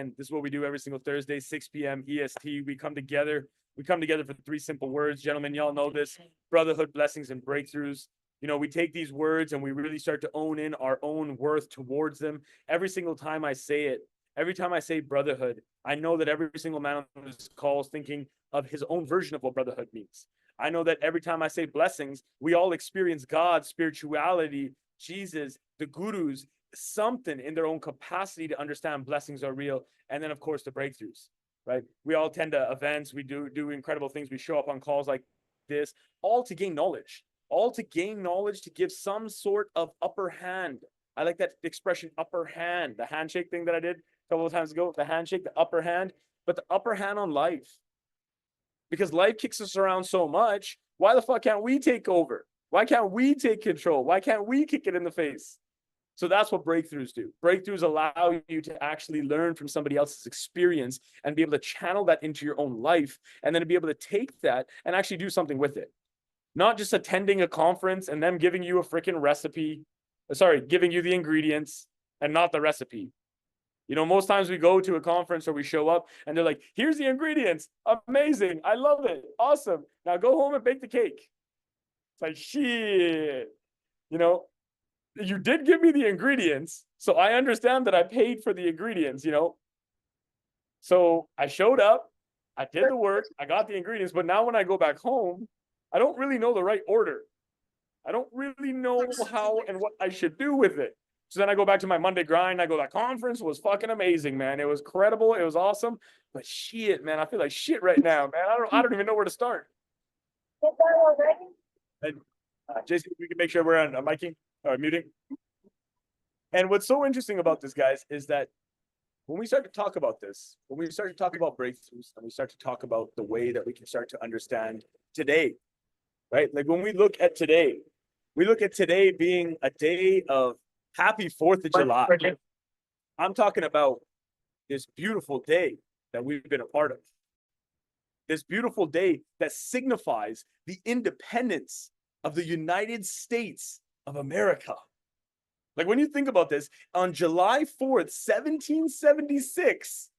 man. This is what we do every single Thursday, 6 p.m. EST. We come together. We come together for 3 simple words. Gentlemen, y'all know this. Brotherhood, blessings, and breakthroughs. You know, we take these words and we really start to own in our own worth towards them. Every single time I say it, every time I say brotherhood, I know that every single man on this call is thinking of his own version of what brotherhood means. I know that every time I say blessings, we all experience God, spirituality, Jesus, the gurus, something in their own capacity to understand blessings are real. And then, of course, the breakthroughs, right? We all attend to events. We do incredible things. We show up on calls like this, all to gain knowledge, to give some sort of upper hand. I like that expression, upper hand, the handshake thing that I did a couple of times ago, the handshake, the upper hand, but the upper hand on life. Because life kicks us around so much. Why the fuck can't we take over? Why can't we take control? Why can't we kick it in the face? So that's what breakthroughs do. Breakthroughs allow you to actually learn from somebody else's experience and be able to channel that into your own life, and then to be able to take that and actually do something with it. Not just attending a conference and them giving you a freaking recipe, giving you the ingredients and not the recipe. You know, most times we go to a conference or we show up and they're like, here's the ingredients. Amazing. I love it. Awesome. Now go home and bake the cake. It's like, shit. You know, you did give me the ingredients, so I understand that I paid for the ingredients, you know. So I showed up, I did the work, I got the ingredients, but now when I go back home, I don't really know the right order. I don't really know how and what I should do with it. So then I go back to my Monday grind. I go, that conference was fucking amazing, man. It was credible. It was awesome. But shit, man, I feel like shit right now, man. I don't even know where to start. And Jason, we can make sure we're on miking or muting. And what's so interesting about this, guys, is that when we start to talk about this, when we start to talk about breakthroughs, and we start to talk about the way that we can start to understand today, right? Like when we look at today being a day of happy 4th of July. I'm talking about this beautiful day that we've been a part of. This beautiful day that signifies the independence of the United States of America. Like when you think about this, on July 4th, 1776,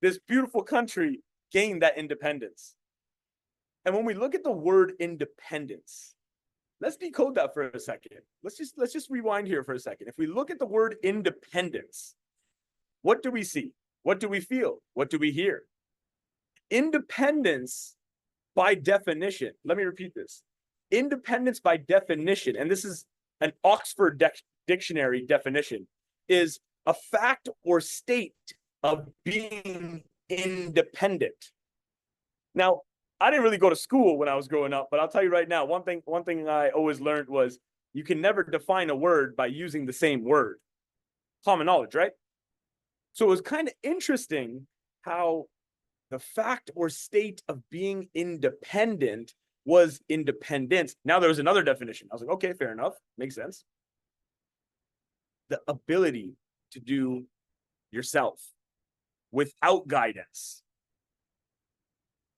this beautiful country gained that independence. And when we look at the word independence, let's decode that for a second. Let's just rewind here for a second. If we look at the word independence, what do we see? What do we feel? What do we hear? Independence, by definition, let me repeat this. Independence by definition, and this is an Oxford Dictionary definition, is a fact or state of being independent. Now, I didn't really go to school when I was growing up, but I'll tell you right now, one thing I always learned was you can never define a word by using the same word. Common knowledge, right? So it was kind of interesting how the fact or state of being independent was independence. Now there was another definition. I was like, okay, fair enough. Makes sense. The ability to do yourself without guidance.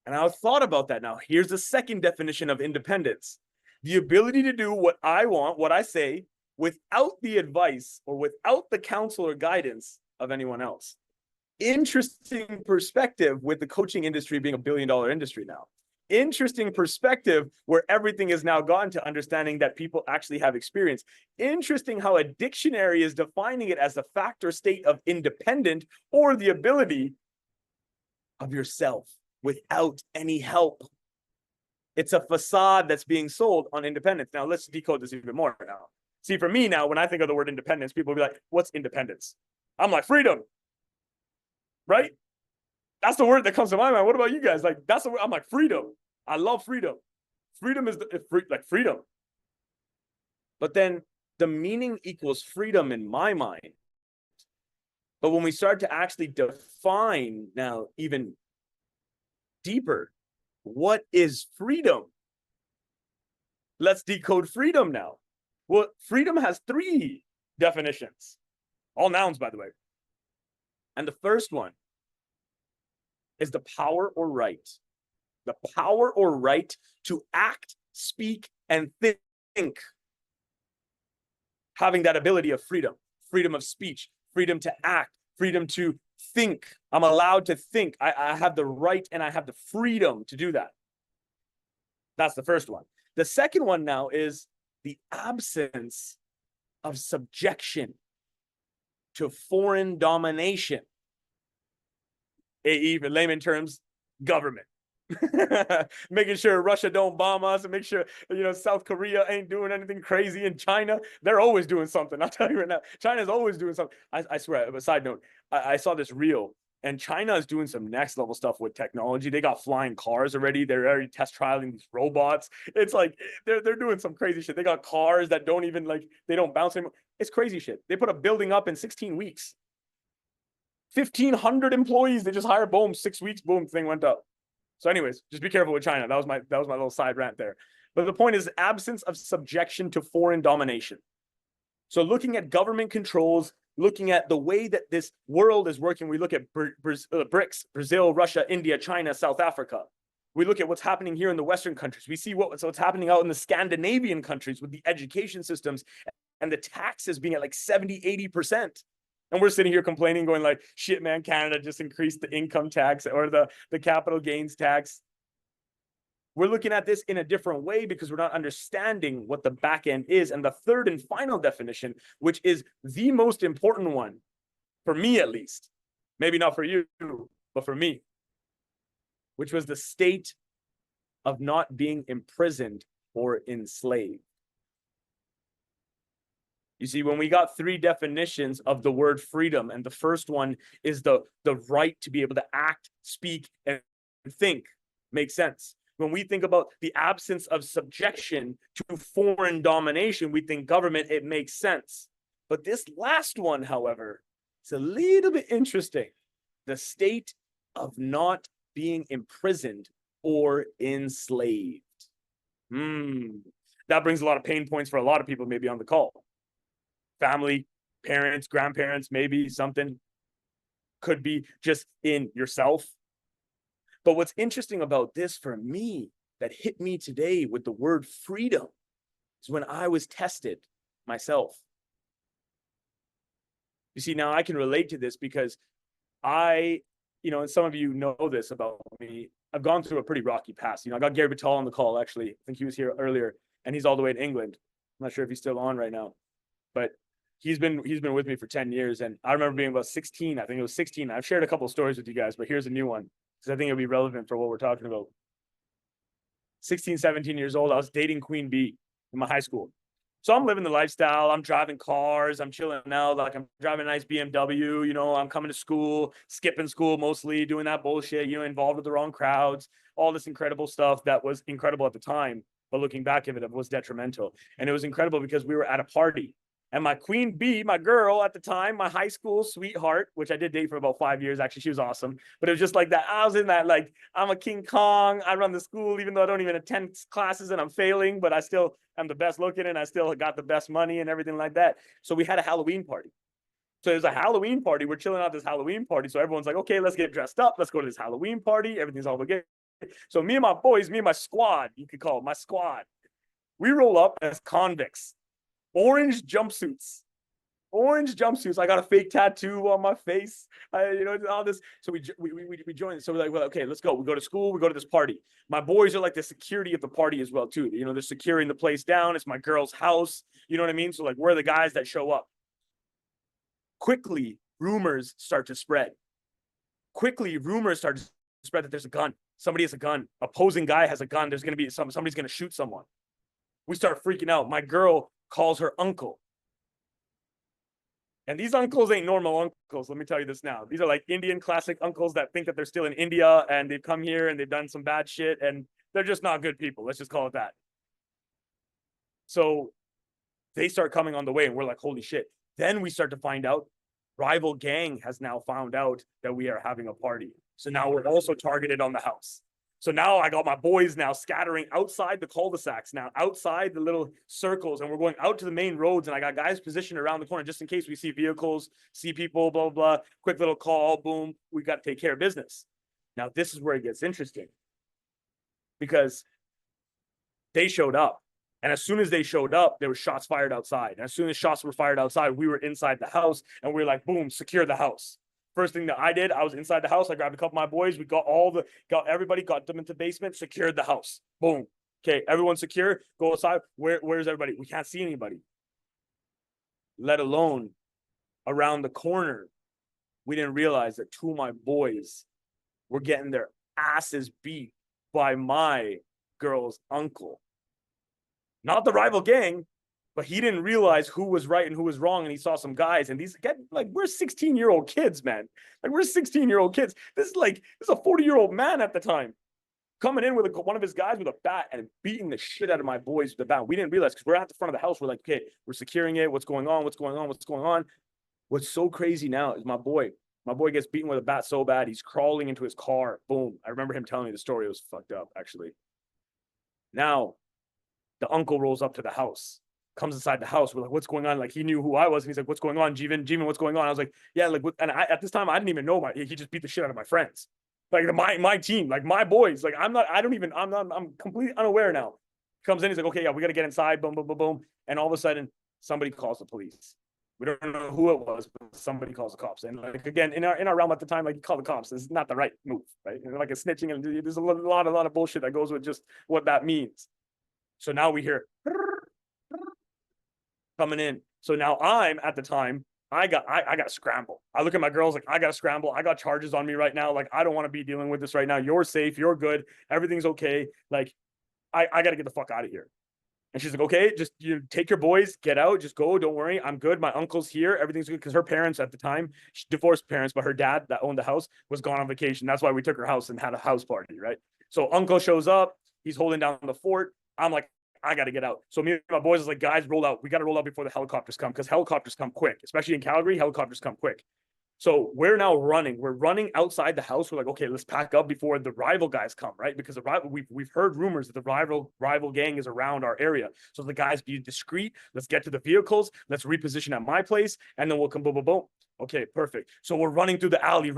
And I thought about that now. Here's the second definition of independence. The ability to do what I want, what I say, without the advice or without the counsel or guidance of anyone else. Interesting perspective with the coaching industry being $1 billion industry now. Interesting perspective where everything is now gotten to understanding that people actually have experience. Interesting how a dictionary is defining it as the fact or state of independent or the ability of yourself without any help. It's a facade that's being sold on independence. Now, let's decode this even more now. See, for me now, when I think of the word independence, people will be like, what's independence? I'm like, freedom, right? That's the word that comes to my mind. What about you guys? Like, that's the word. I'm like, freedom. I love freedom. Freedom is like freedom. But then the meaning equals freedom in my mind. But when we start to actually define now even deeper, what is freedom? Let's decode freedom now. Well, freedom has 3 definitions, all nouns, by the way. And the first one is the power or right. The power or right to act, speak, and think. Having that ability of freedom of speech, freedom to act, freedom to think. I'm allowed to think. I have the right and I have the freedom to do that. That's the first one. The second one now is the absence of subjection to foreign domination. AE, for layman terms, government. Making sure Russia don't bomb us and make sure, South Korea ain't doing anything crazy. In China, they're always doing something. I'll tell you right now, China's always doing something. I swear, a side note, I saw this reel, and China is doing some next level stuff with technology. They got flying cars already. They're already test trialing these robots. It's like they're doing some crazy shit. They got cars that don't even they don't bounce anymore. It's crazy shit. They put a building up in 16 weeks. 1,500 employees. They just hired, boom, 6 weeks, boom, thing went up. So anyways, just be careful with China. That was my little side rant there. But the point is absence of subjection to foreign domination. So looking at government controls, looking at the way that this world is working, we look at BRICS, Brazil, Russia, India, China, South Africa. We look at what's happening here in the Western countries. We see what's happening out in the Scandinavian countries with the education systems and the taxes being at 70, 80%. And we're sitting here complaining, going shit, man, Canada just increased the income tax or the capital gains tax. We're looking at this in a different way because we're not understanding what the back end is. And the third and final definition, which is the most important one, for me at least, maybe not for you, but for me, which was the state of not being imprisoned or enslaved. You see, when we got three definitions of the word freedom, and the first one is the right to be able to act, speak, and think. Makes sense. When we think about the absence of subjection to foreign domination, we think government, it makes sense. But this last one, however, is a little bit interesting. The state of not being imprisoned or enslaved. That brings a lot of pain points for a lot of people maybe on the call. Family, parents, grandparents, maybe something. Could be just in yourself. But what's interesting about this for me that hit me today with the word freedom is when I was tested myself. You see, now I can relate to this because and some of you know this about me, I've gone through a pretty rocky past. I got Gary Battal on the call, actually. I think he was here earlier, and he's all the way in England. I'm not sure if he's still on right now, but he's been with me for 10 years. And I remember being about 16. I think it was 16. I've shared a couple of stories with you guys, but here's a new one because I think it'll be relevant for what we're talking about. 16, 17 years old. I was dating Queen Bee in my high school. So I'm living the lifestyle. I'm driving cars. I'm chilling out. I'm driving a nice BMW. I'm coming to school, skipping school mostly, doing that bullshit, involved with the wrong crowds, all this incredible stuff that was incredible at the time. But looking back at it, it was detrimental. And it was incredible because we were at a party. And my Queen Bee, my girl at the time, my high school sweetheart, which I did date for about 5 years. Actually, she was awesome. But it was just like that. I was in that, I'm a King Kong. I run the school, even though I don't even attend classes and I'm failing, but I still am the best looking and I still got the best money and everything like that. So we had a Halloween party. So there's a Halloween party. We're chilling out this Halloween party. So everyone's like, okay, let's get dressed up. Let's go to this Halloween party. Everything's all good. So me and my boys, me and my squad, you could call it my squad, we roll up as convicts. Orange jumpsuits. I got a fake tattoo on my face. All this. So we joined. So we're like, well, okay, let's go. We go to school. We go to this party. My boys are like the security of the party as well, too. They're securing the place down. It's my girl's house. You know what I mean? So we're the guys that show up. Quickly, rumors start to spread. That there's a gun. Somebody has a gun. Opposing guy has a gun. There's going to be somebody's going to shoot someone. We start freaking out. My girl calls her uncle. And these uncles ain't normal uncles. Let me tell you this now. These are Indian classic uncles that think that they're still in India and they've come here and they've done some bad shit and they're just not good people. Let's just call it that. So they start coming on the way and we're like, holy shit. Then we start to find out rival gang has now found out that we are having a party. So now we're also targeted on the house. So now I got my boys now scattering outside the cul-de-sacs, now outside the little circles, and we're going out to the main roads, and I got guys positioned around the corner just in case we see vehicles, see people, blah, blah, blah. Quick little call, boom, we got to take care of business. Now, this is where it gets interesting because they showed up, and as soon as they showed up, there were shots fired outside. And as soon as shots were fired outside, we were inside the house, and we were like, boom, secure the house. First thing that I did, I was inside the house. I grabbed a couple of my boys. We got everybody, got them into the basement, secured the house. Boom. Okay, everyone's secure. Go outside. Where's everybody? We can't see anybody. Let alone around the corner. We didn't realize that two of my boys were getting their asses beat by my girl's uncle. Not the rival gang, but he didn't realize who was right and who was wrong. And he saw some guys, and these like, we're 16-year-old kids, man. Like, we're 16-year-old kids. This is a 40-year-old man at the time coming in with one of his guys with a bat and beating the shit out of my boys with the bat. We didn't realize, because we're at the front of the house. We're like, okay, we're securing it. What's going on? What's going on? What's going on? What's so crazy now is my boy gets beaten with a bat so bad, he's crawling into his car. Boom. I remember him telling me the story. It was fucked up, actually. Now, the uncle rolls up to the house, comes inside the house. We're like, what's going on? Like, he knew who I was. And he's like, what's going on, Jeevan, what's going on? I was like, yeah, like, and at this time, I didn't even know he just beat the shit out of my friends. Like, my team, like, my boys. Like, I'm completely unaware now. Comes in, he's like, okay, yeah, we got to get inside. Boom, boom, boom, boom. And all of a sudden, somebody calls the police. We don't know who it was, but somebody calls the cops. And like, again, in our realm at the time, like, you call the cops, it's not the right move, right? Like, a snitching, and there's a lot of bullshit that goes with just what that means. So now we hear coming in. So now I'm at the time, I got to scramble. I look at my girls like, I got to scramble. I got charges on me right now. Like, I don't want to be dealing with this right now. You're safe. You're good. Everything's okay. Like, I got to get the fuck out of here. And she's like, okay, just take your boys, get out, just go. Don't worry. I'm good. My uncle's here. Everything's good. Because her parents at the time, divorced parents, but her dad that owned the house was gone on vacation. That's why we took her house and had a house party, right? So uncle shows up. He's holding down the fort. I'm like, I got to get out. So me and my boys is like, guys, roll out. We got to roll out before the helicopters come, because helicopters come quick, especially in Calgary. Helicopters come quick. So we're now running. We're running outside the house. We're like, okay, let's pack up before the rival guys come, right? Because we've heard rumors that the rival gang is around our area. So the guys, be discreet. Let's get to the vehicles. Let's reposition at my place, and then we'll come. Boom, boom, boom. Okay, perfect. So we're running through the alley.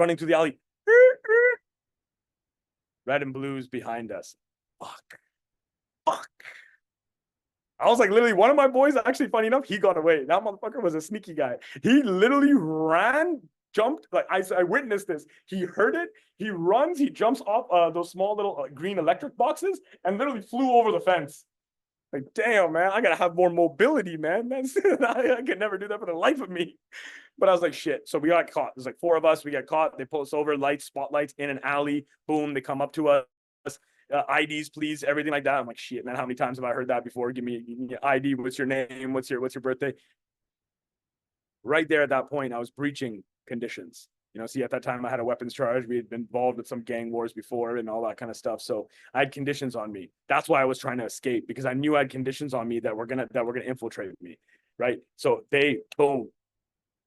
Red and blues behind us. Fuck. I was like, literally, one of my boys, actually, funny enough, he got away. That motherfucker was a sneaky guy. He literally ran, jumped. Like, I witnessed this. He heard it. He runs. He jumps off those small little green electric boxes and literally flew over the fence. Like, damn, man, I gotta have more mobility, man. I could never do that for the life of me. But I was like, shit. So we got caught. There's like 4 of us. We got caught. They pull us over, spotlights in an alley. Boom. They come up to us. IDs, please, everything like that. I'm like, shit, man, how many times have I heard that before? Give me ID. What's your name? What's your birthday? Right there at that point, I was breaching conditions. See, at that time I had a weapons charge. We had been involved with some gang wars before and all that kind of stuff. So I had conditions on me. That's why I was trying to escape, because I knew I had conditions on me that were gonna infiltrate me. Right. So boom.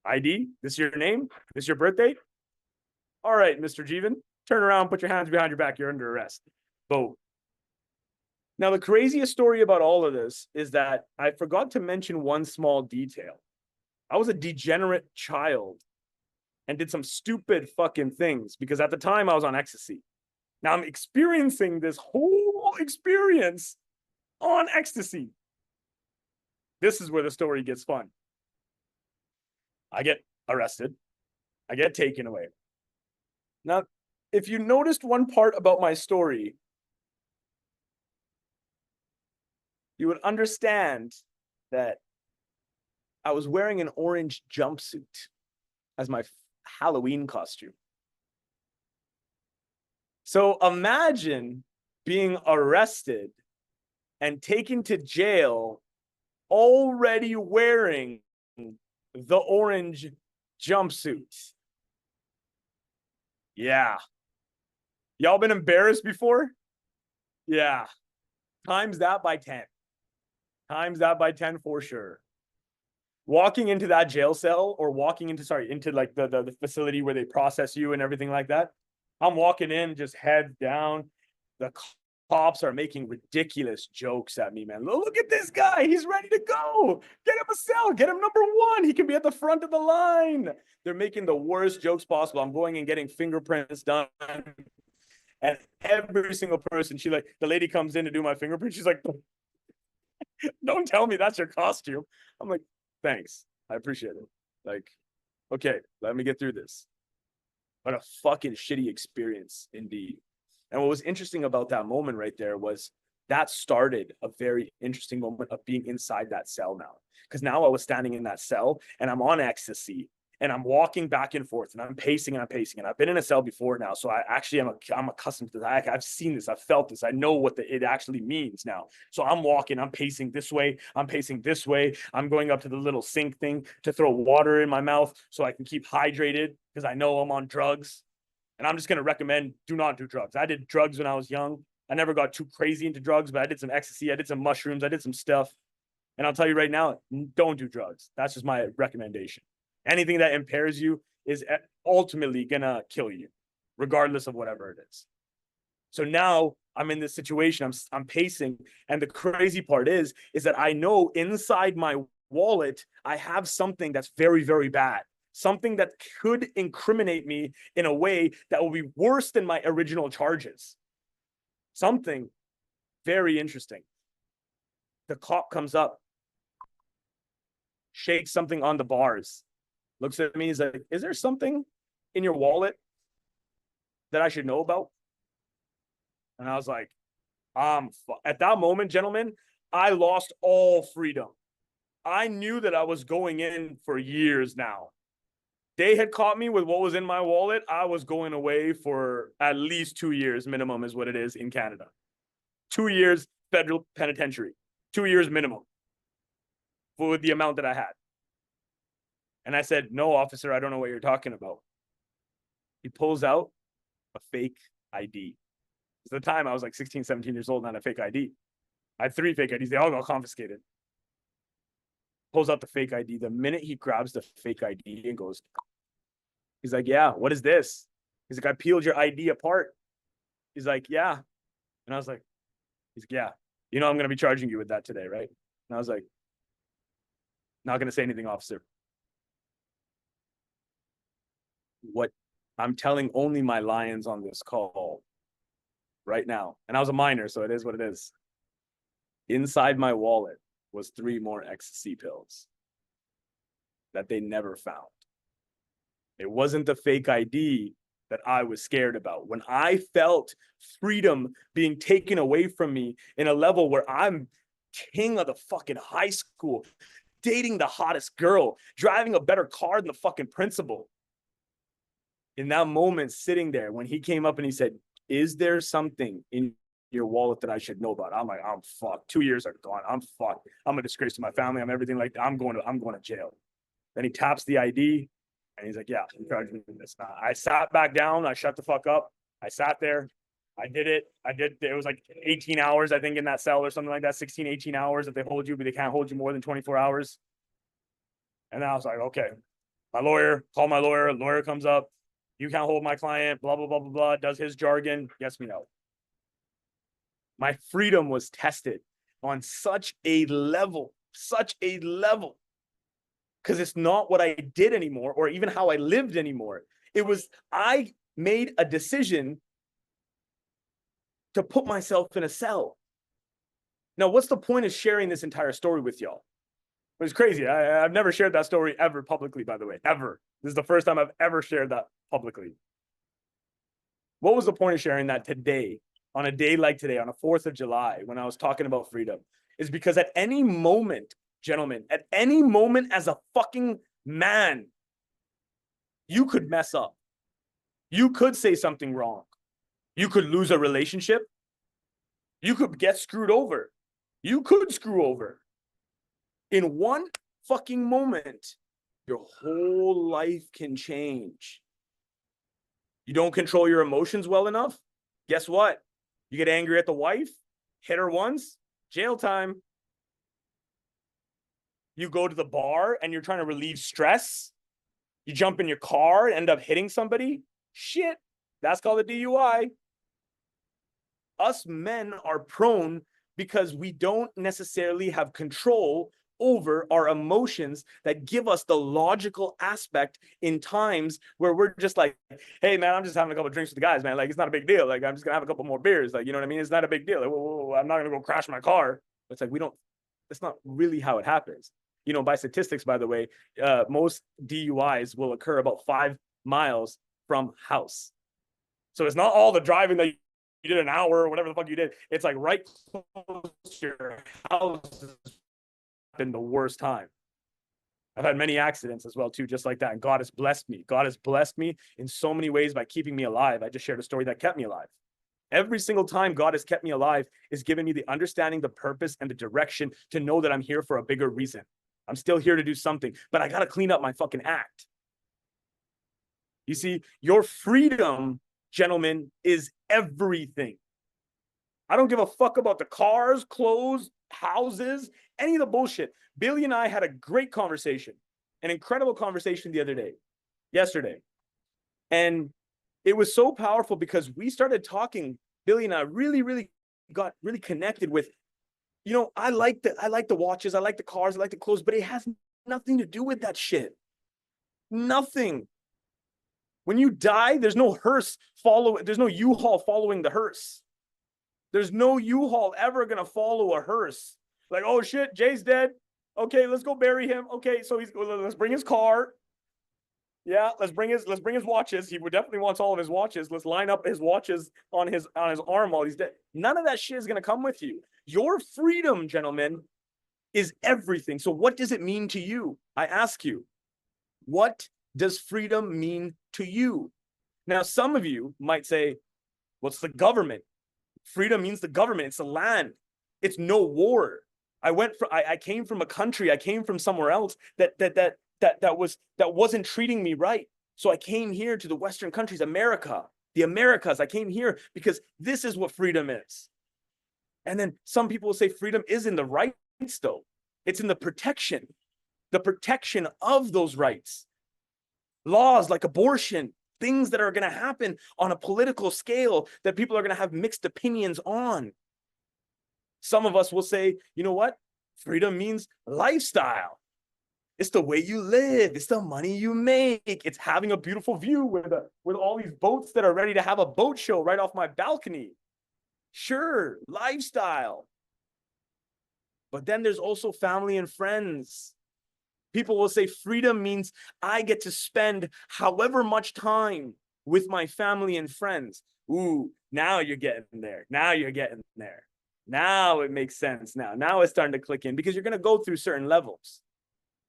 ID, this is your name, this is your birthday. All right, Mr. Jeevan, turn around, put your hands behind your back, you're under arrest. Boom. Now, the craziest story about all of this is that I forgot to mention one small detail. I was a degenerate child and did some stupid fucking things, because at the time I was on ecstasy. Now I'm experiencing this whole experience on ecstasy. This is where the story gets fun. I get arrested. I get taken away. Now, if you noticed one part about my story, you would understand that I was wearing an orange jumpsuit as my Halloween costume. So imagine being arrested and taken to jail already wearing the orange jumpsuit. Yeah. Y'all been embarrassed before? Yeah. Times that by 10. Times that by 10 for sure. Walking into that jail cell, or walking into like the facility where they process you and everything like that. I'm walking in, just head down. The cops are making ridiculous jokes at me, man. Look at this guy. He's ready to go. Get him a cell. Get him number 1. He can be at the front of the line. They're making the worst jokes possible. I'm going and getting fingerprints done. And every single person, the lady comes in to do my fingerprint. She's like, don't tell me that's your costume. I'm like, thanks. I appreciate it. Like, okay, let me get through this. but a fucking shitty experience indeed. And what was interesting about that moment right there was that started a very interesting moment of being inside that cell now. Because now I was standing in that cell and I'm on ecstasy and I'm walking back and forth and I'm pacing and I'm pacing. And I've been in a cell before now. So I actually I'm accustomed to that. I've seen this. I've felt this. I know what it actually means now. So I'm walking, I'm pacing this way. I'm pacing this way. I'm going up to the little sink thing to throw water in my mouth so I can keep hydrated because I know I'm on drugs. And I'm just going to recommend do not do drugs. I did drugs when I was young. I never got too crazy into drugs, but I did some ecstasy. I did some mushrooms. I did some stuff. And I'll tell you right now, don't do drugs. That's just my recommendation. Anything that impairs you is ultimately going to kill you, regardless of whatever it is. So now I'm in this situation. I'm pacing. And the crazy part is that I know inside my wallet, I have something that's very, very bad. Something that could incriminate me in a way that will be worse than my original charges. Something very interesting. The cop comes up, shakes something on the bars, looks at me, he's like, is there something in your wallet that I should know about? And I was like, at that moment, gentlemen, I lost all freedom. I knew that I was going in for years now. They had caught me with what was in my wallet. I was going away for at least 2 years minimum is what it is in Canada. 2 years federal penitentiary, 2 years minimum for the amount that I had. And I said, no, officer, I don't know what you're talking about. He pulls out a fake ID. At the time, I was like 16, 17 years old and had a fake ID. I had 3 fake IDs. They all got confiscated. Pulls out the fake ID. The minute he grabs the fake ID and goes, he's like, yeah, what is this? He's like, I peeled your ID apart. He's like, yeah. And I was like, he's like, yeah, you know, I'm going to be charging you with that today, right? And I was like, not going to say anything, officer. What I'm telling only my lions on this call right now. And I was a minor, so it is what it is. Inside my wallet was 3 more ecstasy pills that they never found. It wasn't the fake ID that I was scared about. When I felt freedom being taken away from me in a level where I'm king of the fucking high school, dating the hottest girl, driving a better car than the fucking principal. In that moment, sitting there, when he came up and he said, is there something in your wallet that I should know about? I'm like, I'm fucked. 2 years are gone. I'm fucked. I'm a disgrace to my family. I'm everything like that. I'm going to jail. Then he taps the ID and he's like, yeah, I'm charging you this. I sat back down. I shut the fuck up. I sat there. I did it. It was like 18 hours, I think, in that cell or something like that, 16, 18 hours that they hold you, but they can't hold you more than 24 hours. And then I was like, okay, call my lawyer. Lawyer comes up. You can't hold my client, blah, blah, blah, blah, blah, does his jargon. Yes, me know. My freedom was tested on such a level, because it's not what I did anymore or even how I lived anymore. It was, I made a decision to put myself in a cell. Now, what's the point of sharing this entire story with y'all? It was crazy. I've never shared that story ever publicly, by the way, ever. This is the first time I've ever shared that publicly. What was the point of sharing that today, on a day like today, on a 4th of July, when I was talking about freedom? Is because at any moment, gentlemen, at any moment as a fucking man, you could mess up. You could say something wrong. You could lose a relationship. You could get screwed over. You could screw over. In one fucking moment, your whole life can change. You don't control your emotions well enough? Guess what? You get angry at the wife, hit her once, jail time. You go to the bar and you're trying to relieve stress. You jump in your car and end up hitting somebody. Shit, that's called a DUI. Us men are prone because we don't necessarily have control over our emotions that give us the logical aspect in times where we're just like, hey man, I'm just having a couple of drinks with the guys, man. Like, it's not a big deal. Like, I'm just gonna have a couple more beers. Like, you know what I mean? It's not a big deal. Like, whoa, I'm not gonna go crash my car. It's like, that's not really how it happens. You know, by statistics, by the way, most DUIs will occur about 5 miles from house. So it's not all the driving that you did an hour or whatever the fuck you did. It's like right close to your house has been the worst time. I've had many accidents as well too, just like that. And God has blessed me. God has blessed me in so many ways by keeping me alive. I just shared a story that kept me alive. Every single time God has kept me alive is giving me the understanding, the purpose, and the direction to know that I'm here for a bigger reason. I'm still here to do something, but I got to clean up my fucking act. You see, your freedom, gentlemen, is everything. I don't give a fuck about the cars, clothes, houses, any of the bullshit. Billy and I had a great conversation, an incredible conversation the other day, yesterday. And it was so powerful because we started talking. Billy and I really got really connected with, you know, I like the watches, I like the cars, I like the clothes, but it has nothing to do with that shit. Nothing. When you die, there's no hearse there's no U-Haul following the hearse. There's no U-Haul ever gonna follow a hearse. Like, oh shit, Jay's dead. Okay, let's go bury him. Okay, so let's bring his car. Yeah, let's bring his watches. He would definitely wants all of his watches. Let's line up his watches on his arm while he's dead. None of that shit is gonna come with you. Your freedom, gentlemen, is everything. So what does it mean to you? I ask you, what does freedom mean to you? Now, some of you might say, what's the government? Freedom means the government. It's the land. It's no war. I came from a country. I came from somewhere else that wasn't treating me right. So I came here to the Western countries, America, the Americas. I came here because this is what freedom is. And then some people will say freedom is in the rights, though. It's in the protection of those rights. Laws like abortion, things that are going to happen on a political scale that people are going to have mixed opinions on. Some of us will say, you know what? Freedom means lifestyle. It's the way you live. It's the money you make. It's having a beautiful view with all these boats that are ready to have a boat show right off my balcony. Sure, lifestyle. But then there's also family and friends. People will say freedom means I get to spend however much time with my family and friends. Ooh, now you're getting there. Now you're getting there. Now it makes sense. Now it's starting to click in because you're going to go through certain levels.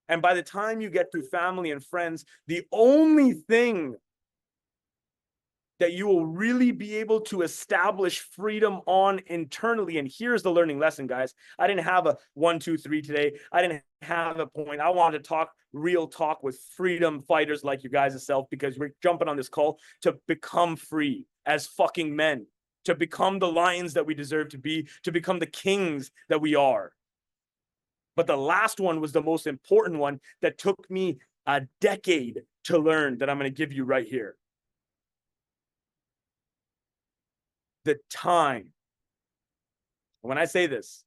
And by the time you get through family and friends, the only thing that you will really be able to establish freedom on internally. And here's the learning lesson, guys. I didn't have a 1, 2, 3 today. I didn't have a point. I wanted to talk real talk with freedom fighters like you guys yourself, because we're jumping on this call to become free as fucking men, to become the lions that we deserve to be, to become the kings that we are. But the last one was the most important one that took me a decade to learn, that I'm going to give you right here. The time. When I say this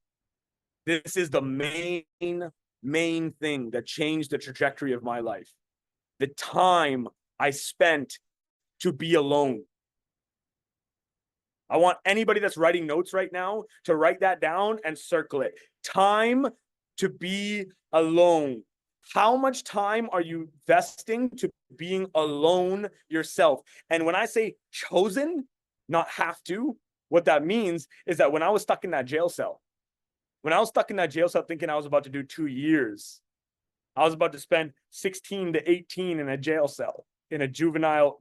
is the main thing that changed the trajectory of my life. The time I spent to be alone. I want anybody that's writing notes right now to write that down and circle it. Time to be alone. How much time are you investing to being alone yourself? And when I say chosen, not have to, what that means is that when I was stuck in that jail cell, thinking I was about to do 2 years, I was about to spend 16 to 18 in a jail cell, in a juvenile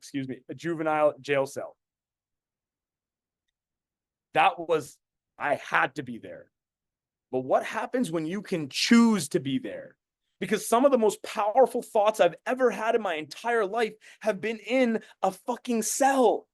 jail cell. I had to be there. But what happens when you can choose to be there? Because some of the most powerful thoughts I've ever had in my entire life have been in a fucking cell.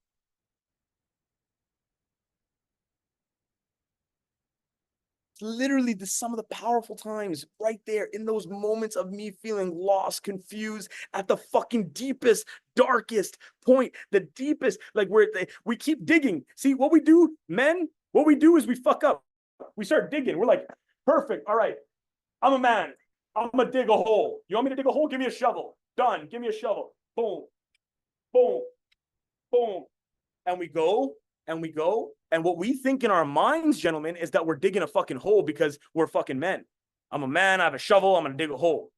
Literally some of the powerful times right there in those moments of me feeling lost, confused at the fucking deepest, darkest point, the deepest, like where we keep digging. See what we do, men, what we do is we fuck up. We start digging. We're like, perfect. All right. I'm a man. I'm going to dig a hole. You want me to dig a hole? Give me a shovel. Done. Give me a shovel. Boom, boom, boom. And we go. And what we think in our minds, gentlemen, is that we're digging a fucking hole because we're fucking men. I'm a man. I have a shovel. I'm going to dig a hole.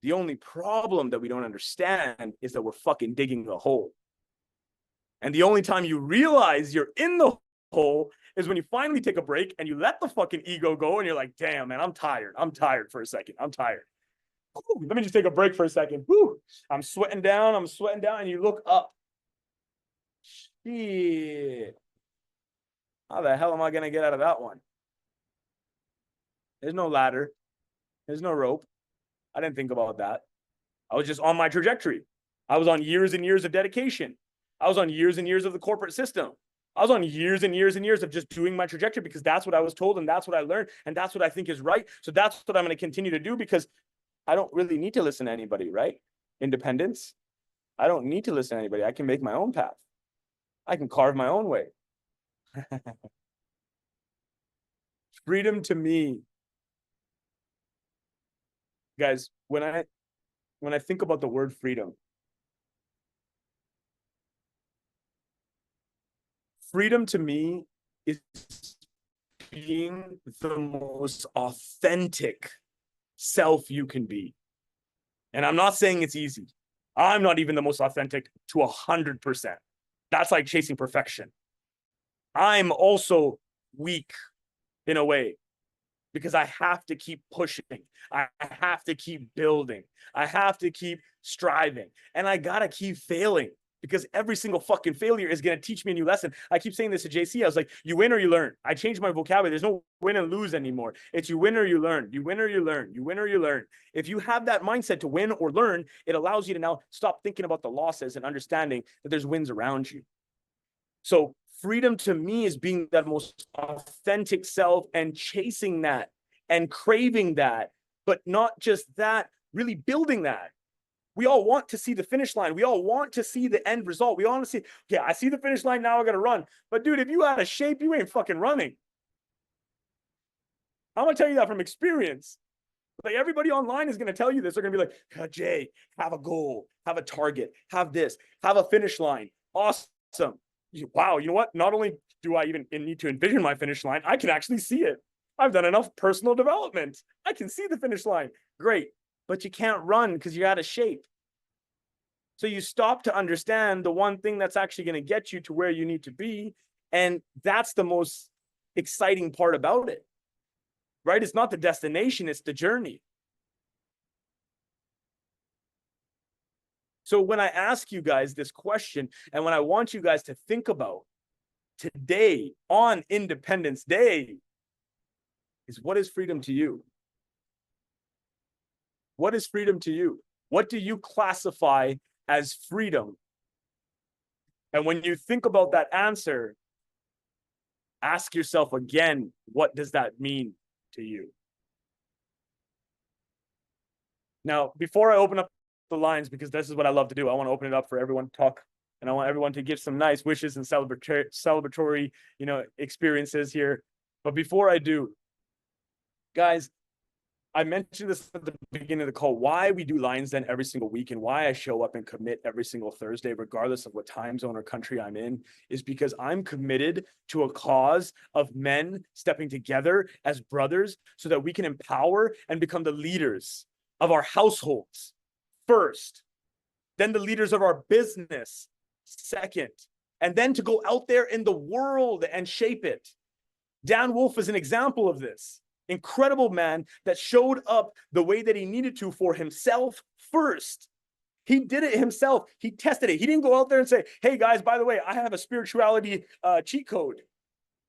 The only problem that we don't understand is that we're fucking digging a hole. And the only time you realize you're in the hole is when you finally take a break and you let the fucking ego go and you're like, damn, man, I'm tired. I'm tired for a second. I'm tired. Ooh, let me just take a break for a second. Whew. I'm sweating down. And you look up. Shit. How the hell am I going to get out of that one? There's no ladder. There's no rope. I didn't think about that. I was just on my trajectory. I was on years and years of dedication. I was on years and years of the corporate system. I was on years and years and years of just doing my trajectory because that's what I was told and that's what I learned and that's what I think is right. So that's what I'm going to continue to do because I don't really need to listen to anybody, right? Independence. I don't need to listen to anybody. I can make my own path. I can carve my own way. Freedom to me, guys, when I think about the word freedom, freedom to me is being the most authentic self you can be. And I'm not saying it's easy. I'm not even the most authentic to 100%. That's like chasing perfection. I'm also weak in a way because I have to keep pushing. I have to keep building. I have to keep striving. And I got to keep failing because every single fucking failure is going to teach me a new lesson. I keep saying this to JC. I was like, you win or you learn. I changed my vocabulary. There's no win and lose anymore. It's you win or you learn. You win or you learn. You win or you learn. If you have that mindset to win or learn, it allows you to now stop thinking about the losses and understanding that there's wins around you. So freedom to me is being that most authentic self and chasing that and craving that, but not just that, really building that. We all want to see the finish line. We all want to see the end result. We all want to see, yeah, I see the finish line, now I got to run. But dude, if you out of shape, you ain't fucking running. I'm going to tell you that from experience. Like everybody online is going to tell you this. They're going to be like, Jay, have a goal, have a target, have this, have a finish line. Awesome. Wow, you know what? Not only do I even need to envision my finish line, I can actually see it. I've done enough personal development. I can see the finish line. Great. But you can't run because you're out of shape. So you stop to understand the one thing that's actually going to get you to where you need to be. And that's the most exciting part about it, right? It's not the destination, it's the journey. So when I ask you guys this question, and when I want you guys to think about today on Independence Day, is what is freedom to you? What is freedom to you? What do you classify as freedom? And when you think about that answer, ask yourself again, what does that mean to you? Now, before I open up the lines, because this is what I love to do, I want to open it up for everyone to talk, and I want everyone to give some nice wishes and celebratory, experiences here. But before I do, guys, I mentioned this at the beginning of the call, why we do Lions Den every single week and why I show up and commit every single Thursday, regardless of what time zone or country I'm in, is because I'm committed to a cause of men stepping together as brothers so that we can empower and become the leaders of our households first, then the leaders of our business second, and then to go out there in the world and shape it. Dan Wolf is an example of this. Incredible man that showed up the way that he needed to for himself first. He did it himself. He tested it. He didn't go out there and say, hey guys, by the way, I have a spirituality cheat code.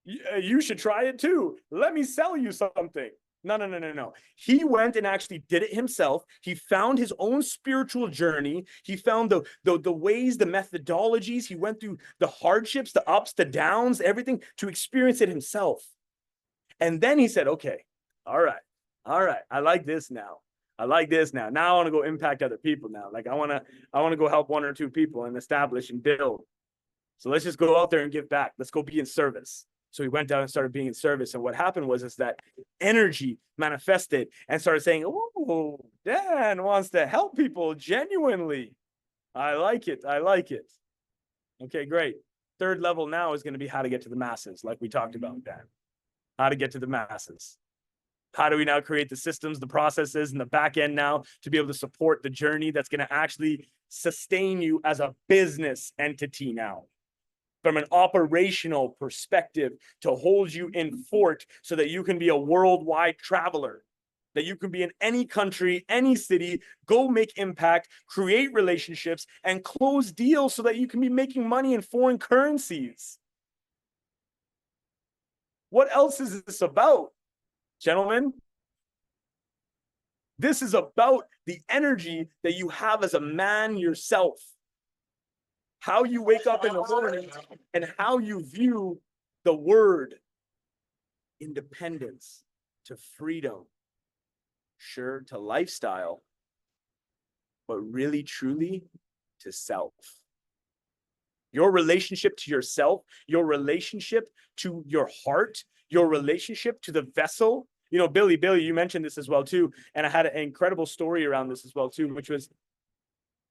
You should try it too. Let me sell you something. No. He went and actually did it himself. He found his own spiritual journey. He found the ways, the methodologies. He went through the hardships, the ups, the downs, everything to experience it himself. And then he said, okay, all right. I like this now. Now I want to go impact other people now. Like I want to go help one or two people and establish and build. So let's just go out there and give back. Let's go be in service. So he went down and started being in service. And what happened was that energy manifested and started saying, oh, Dan wants to help people genuinely. I like it. Okay, great. Third level now is going to be how to get to the masses, like we talked about, Dan. How to get to the masses. How do we now create the systems, the processes, and the back end now to be able to support the journey that's going to actually sustain you as a business entity now? from an operational perspective to hold you in fort so that you can be a worldwide traveler, that you can be in any country, any city, go make impact, create relationships, and close deals so that you can be making money in foreign currencies. What else is this about, gentlemen? This is about the energy that you have as a man yourself. How you wake up in the morning and how you view the word independence to freedom, sure, to lifestyle, but really, truly to self. Your relationship to yourself, your relationship to your heart, your relationship to the vessel. You know, Billy, you mentioned this as well too. And I had an incredible story around this as well too, which was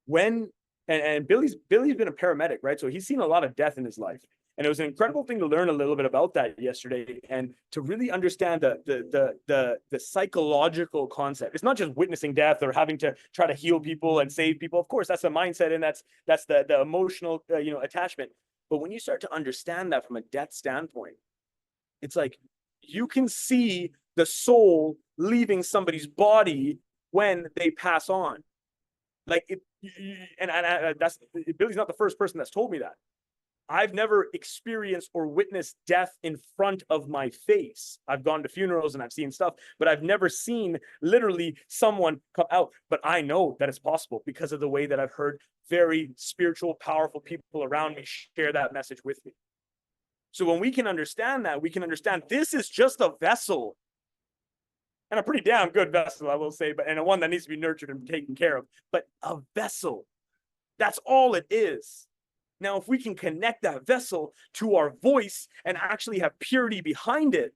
when, and Billy's been a paramedic, right? So he's seen a lot of death in his life. And it was an incredible thing to learn a little bit about that yesterday and to really understand the psychological concept. It's not just witnessing death or having to try to heal people and save people. Of course, that's the mindset and that's the emotional attachment. But when you start to understand that from a death standpoint, it's like you can see the soul leaving somebody's body when they pass on. Like that's Billy's not the first person that's told me that. I've never experienced or witnessed death in front of my face. I've gone to funerals and I've seen stuff, but I've never seen literally someone come out. But I know that it's possible because of the way that I've heard very spiritual, powerful people around me share that message with me. So when we can understand that, we can understand this is just a vessel. And a pretty damn good vessel, I will say, but and a one that needs to be nurtured and taken care of. But a vessel, that's all it is. Now, if we can connect that vessel to our voice and actually have purity behind it,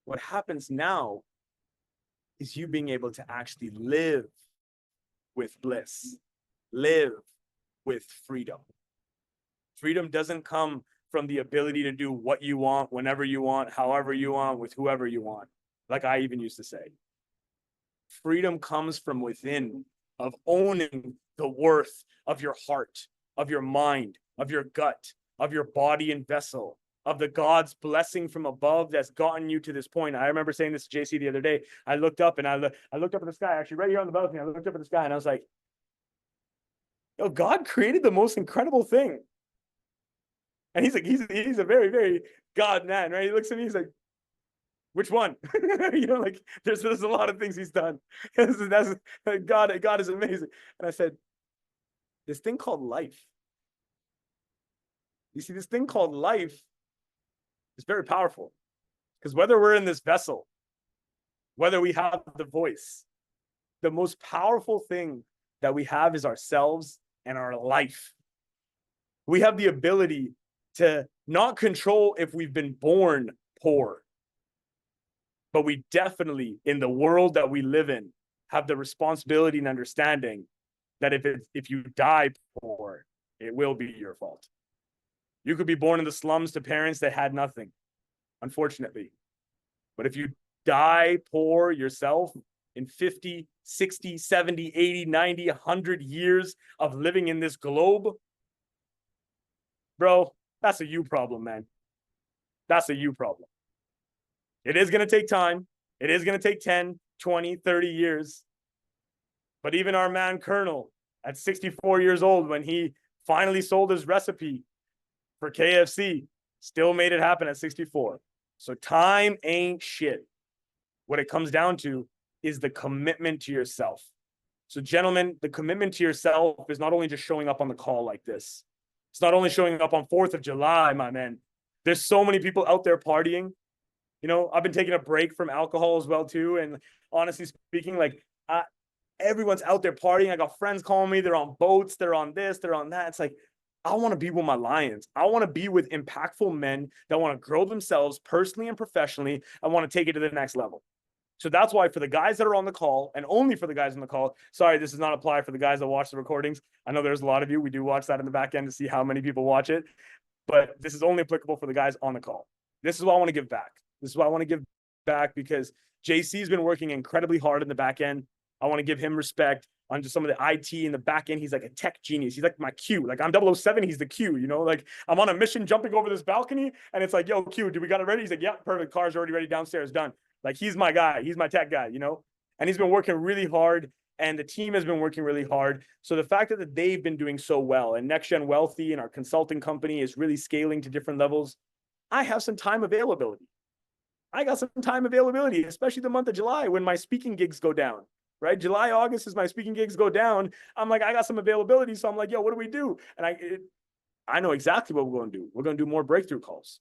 what happens now is you being able to actually live with bliss, live with freedom. Freedom doesn't come from the ability to do what you want, whenever you want, however you want, with whoever you want. Like I even used to say, freedom comes from within, of owning the worth of your heart, of your mind, of your gut, of your body and vessel, of the God's blessing from above that's gotten you to this point. I remember saying this to JC the other day. I looked up and I looked up at the sky, actually right here on the balcony. I looked up at the sky and I was like, yo, God created the most incredible thing. And he's like, he's a very, very God man, right? He looks at me, he's like, which one? Like there's a lot of things he's done. That's God is amazing. And I said, this thing called life. You see, this thing called life is very powerful. Because whether we're in this vessel, whether we have the voice, the most powerful thing that we have is ourselves and our life. We have the ability to not control if we've been born poor. But we definitely, in the world that we live in, have the responsibility and understanding that if you die poor, it will be your fault. You could be born in the slums to parents that had nothing, unfortunately. But if you die poor yourself in 50, 60, 70, 80, 90, 100 years of living in this globe, bro, that's a you problem, man. That's a you problem. It is going to take time. It is going to take 10, 20, 30 years. But even our man Colonel at 64 years old, when he finally sold his recipe for KFC, still made it happen at 64. So time ain't shit. What it comes down to is the commitment to yourself. So gentlemen, the commitment to yourself is not only just showing up on the call like this. It's not only showing up on 4th of July, my man. There's so many people out there partying. You know, I've been taking a break from alcohol as well too. And honestly speaking, like everyone's out there partying. I got friends calling me. They're on boats. They're on this. They're on that. It's like, I want to be with my lions. I want to be with impactful men that want to grow themselves personally and professionally. I want to take it to the next level. So that's why for the guys that are on the call, and only for the guys on the call, sorry, this does not apply for the guys that watch the recordings. I know there's a lot of you. We do watch that in the back end to see how many people watch it. But this is only applicable for the guys on the call. This is what I want to give back. This is why I want to give back because JC's been working incredibly hard in the back end. I want to give him respect. on just some of the IT in the back end. He's like a tech genius. He's like my Q. Like I'm 007, he's the Q, you know, like I'm on a mission jumping over this balcony and it's like, yo, Q, do we got it ready? He's like, yeah, perfect. Car's already ready downstairs, done. Like he's my guy. He's my tech guy, you know, and he's been working really hard and the team has been working really hard. So the fact that they've been doing so well and Next Gen Wealthy and our consulting company is really scaling to different levels, I have some time availability. I got some time availability, especially the month of July when my speaking gigs go down, right? July, August is my speaking gigs go down. I'm like, I got some availability. So I'm like, yo, what do we do? And I know exactly what we're going to do. We're going to do more breakthrough calls.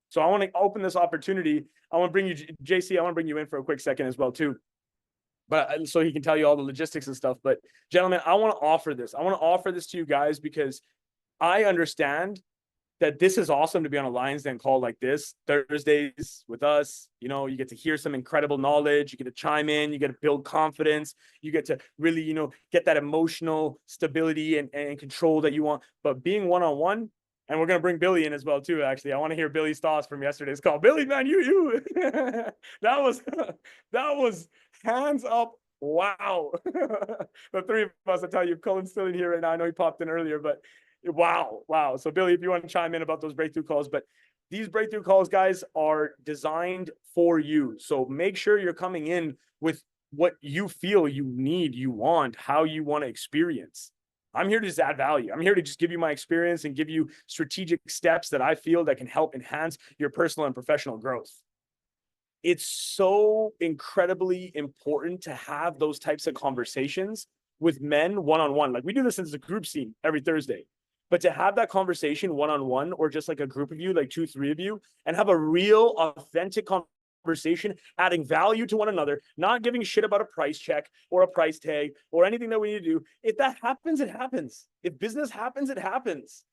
So I want to open this opportunity. I want to bring you, JC, I want to bring you in for a quick second as well too. But so he can tell you all the logistics and stuff. But gentlemen, I want to offer this. I want to offer this to you guys because I understand that this is awesome to be on a Lions Den call like this Thursdays with us. You know, you get to hear some incredible knowledge. You get to chime in. You get to build confidence. You get to really, you know, get that emotional stability and control that you want. But being one-on-one, and we're going to bring Billy in as well, too, actually. I want to hear Billy's thoughts from yesterday's call. Billy, man, you. that was hands up. Wow. The three of us, I tell you, Cullen's still in here right now. I know he popped in earlier, but wow. So Billy, if you want to chime in about those breakthrough calls, but these breakthrough calls, guys, are designed for you. So make sure you're coming in with what you feel you need, you want, how you want to experience. I'm here to just add value. I'm here to just give you my experience and give you strategic steps that I feel that can help enhance your personal and professional growth. It's so incredibly important to have those types of conversations with men one-on-one. Like we do this as a group scene every Thursday. But to have that conversation one-on-one or just like a group of you, like 2-3 of you, and have a real authentic conversation, adding value to one another, not giving a shit about a price check or a price tag or anything that we need to do. If that happens, it happens. If business happens, it happens.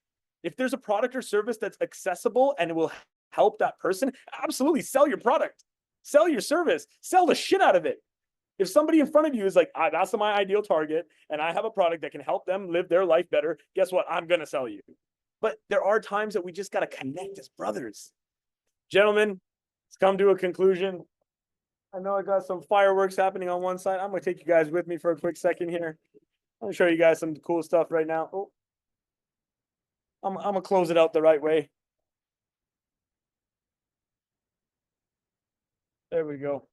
If there's a product or service that's accessible and it will help that person, absolutely sell your product, sell your service, sell the shit out of it. If somebody in front of you is like, that's my ideal target, and I have a product that can help them live their life better, guess what? I'm going to sell you. But there are times that we just got to connect as brothers. Gentlemen, let's come to a conclusion. I know I got some fireworks happening on one side. I'm going to take you guys with me for a quick second here. I'm going to show you guys some cool stuff right now. Oh, I'm going to close it out the right way. There we go.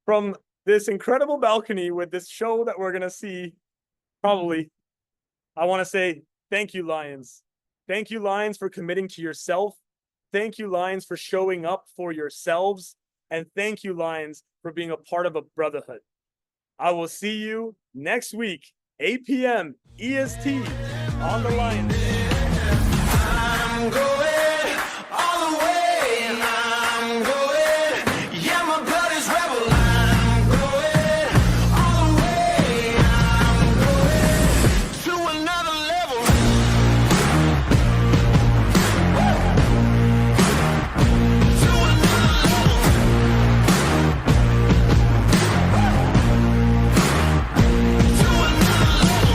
From this incredible balcony with this show that we're going to see, probably, I want to say thank you, Lions. Thank you, Lions, for committing to yourself. Thank you, Lions, for showing up for yourselves. And thank you, Lions, for being a part of a brotherhood. I will see you next week, 8 p.m. EST on the Lions.